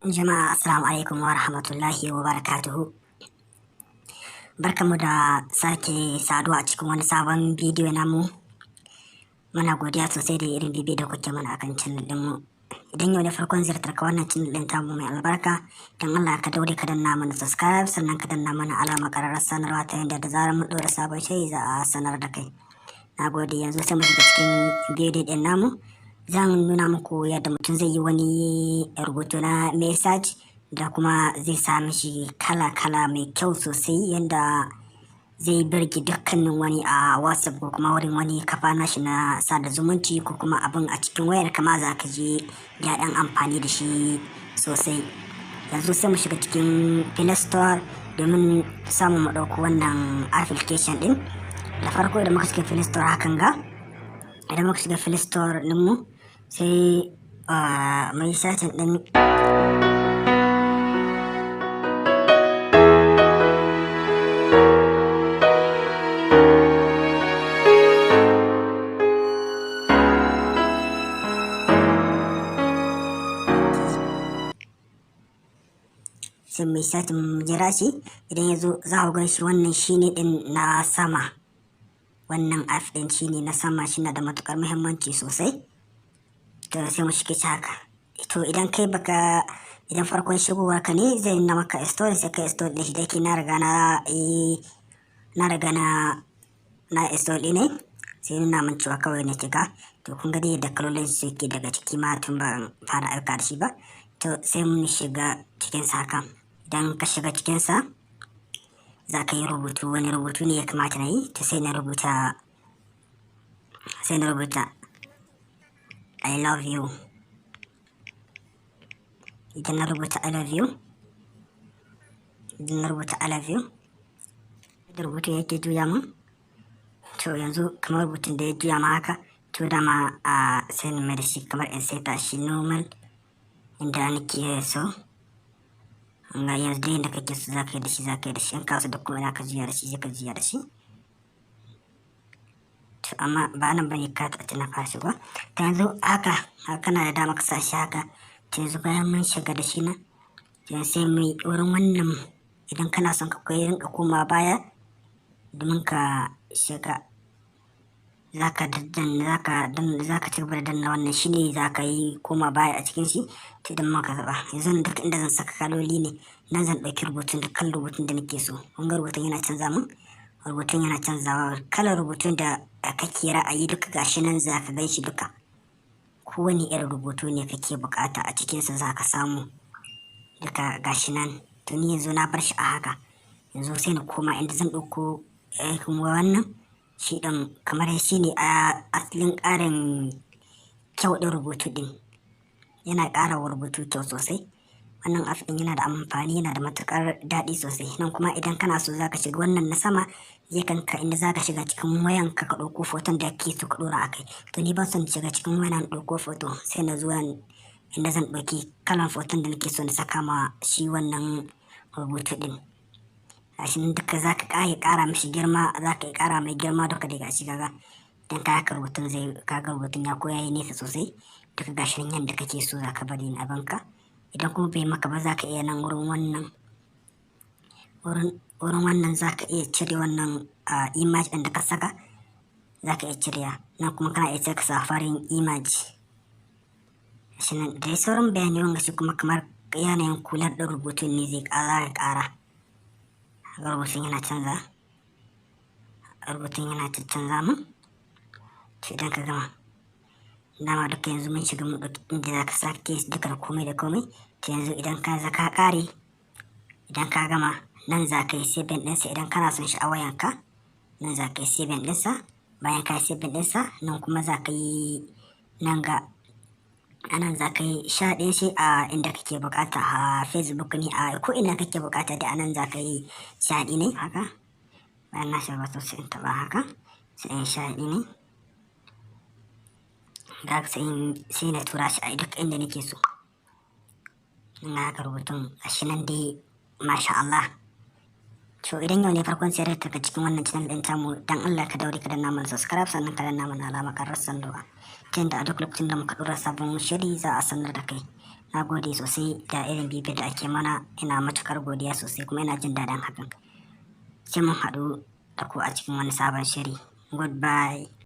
Jama'a assalamu alaikum wa rahmatullahi wa barakatuhu. Barkamu da sake saduwa a cikin wani sabon bidiyo namu. Muna godiya sosai da irin bibiyo da kuke mana akan channel ɗinmu. Idan yau ne farkon ziyartar ka wannan channel ɗin tamu mai albarka, don Allah ka daure ka danna mana subscribe sannan ka danna mana alamar ƙararrar sanarwa ta yadda da zarar mun ɗora sabon shiri za a sanar da kai. Na gode, yanzu sai mu shiga cikin bidiyo ɗin namu. Zan nuna muku yadda mutum zai yi wani rubutu na message da kuma zai sa mishi kala-kala mai kyau sosai yadda zai birge dukkanin wani a WhatsApp ko kuma wurin wani kafa nashi na sada zumunci ko kuma abin a cikin wayar kama za ka je daɗin amfani da shi sosai. Yanzu sai mu shiga cikin Play Store domin samun mu ɗauko wannan application ɗin. Da farko idan muka shiga Play Store hakan ga, idan muka shiga Play Store ɗinmu sai mai satin ɗin sai mai satin jira shi. Idan ya zo za ku gan shi wannan shine ɗin na sama. Wannan app ɗin shine na sama, shi na da matuƙar muhimmanci sosai. To sai mu shige shi haka. To idan kai idan farkon shigowar ka ne zai nuna maka install, sai ka install ɗin shi. Dake na riga na install ɗin ne, sai nuna min cewa kawai na shiga. To kun ga dai yadda kalolin su yake daga ciki ma tun ban fara aika da shi ba. To sai mun shiga cikin sa haka. Idan ka shiga cikin sa za ka yi rubutu, wani rubutu ne ya kamata na yi. To sai na rubuta I love you. Idan na rubuta I love you, da rubutu yake juya mun. To yanzu kamar rubutun da ya juya ma haka, to dama sai na mai da shi kamar in saita shi normal inda nake so. Ga yanzu dai inda kake so za ka yi da shi, in ka so da kuma ina ka juya da shi sai ka juya da shi. To amma ba nan bane ka ta na fara shiga. Ta yanzu haka na da dama ka sa shi haka. To yanzu bayan mun shiga da shi nan, yanzu sai mu yi wurin wannan. Idan kana son ka koyi rinka koma baya domin ka shiga, za ka ci gaba da danna wannan shine za ka yi koma baya a cikin shi. To idan muka zaba yanzu duk inda zan saka kaloli ne, nan zan ɗauki rubutun da kan rubutun da nake so. Kun ga rubutun yana canza mun, rubutun yana canzawa, kalar rubutun da kake ra'ayi duka gashi nan za ka gan shi duka. Kowane irin rubutu ne kake bukata a cikinsa za ka samu duka gashi nan. To ni yanzu na bar shi a haka. Yanzu sai na koma inda zan ɗauko kuma wannan shi ɗin kamar shi ne a asalin ƙarin kyau ɗin rubutu ɗin. Yana ƙara wa rubutu kyau sosai. Wannan app ɗin yana da amfani, yana da matuƙar daɗi sosai. Nan kuma idan kana so za ka shiga wannan na sama, zai kanka inda za ka shiga cikin wayan ka ɗauko foton da kake so ka ɗora a kai. To ni ban son shiga cikin wayan ɗauko foto, sai na zuwa inda zan ɗauki kalan foton da nake so na saka ma shi wannan rubutu ɗin. Gashi nan duka za ka ƙara mishi girma, za ka ƙara mai girma duka dai gashi kaga. Idan ka haka rubutun kaga rubutun ya koya yi nesa sosai. Duka gashi nan yadda kake so za ka bari na abinka. Idan kuma bai maka ba za ka iya nan wurin wannan za ka iya cire wannan image ɗin da ka saka, za ka iya cirewa. Nan kuma kana iya cire ka sa farin image. Gashi nan dai sauran bayani wanga shi kuma kamar yanayin kular ɗin rubutun ne zai ƙara. Rubutun yana canza mun. To idan ka gama dama duka yanzu mun shiga mun ɗauki inda za ka sake duka da komai da komai. To yanzu idan ka ƙare, idan ka gama nan za ka yi saving ɗinsa. Idan kana son shi a wayanka nan za ka yi saving ɗinsa. Bayan ka yi saving ɗinsa nan kuma za ka yi anan za ka yi sha ɗin shi a inda kake bukata, a Facebook ne, a ko ina kake bukata da anan za ka yi sha ɗi ne haka. Bayan na shiga sosai in taɓa haka sai in sha ɗi ne. Da sai na tura shi a duk inda nake so. Ina haka rubutun gashi nan dai masha Allah. To idan yau ne farkon sayar daga cikin wannan channel ɗin tamu, dan Allah ka daure ka danna mana subscribe sannan ka danna mana alamar ƙararrawar sanarwa. Ta yadda a duk lokacin da muka ɗora sabon shiri za a sanar da kai. Na gode sosai da irin bibiyar da ake mana, ina matukar godiya sosai kuma ina jin daɗin hakan. Sai mun haɗu da ku a cikin wani sabon shiri. Goodbye.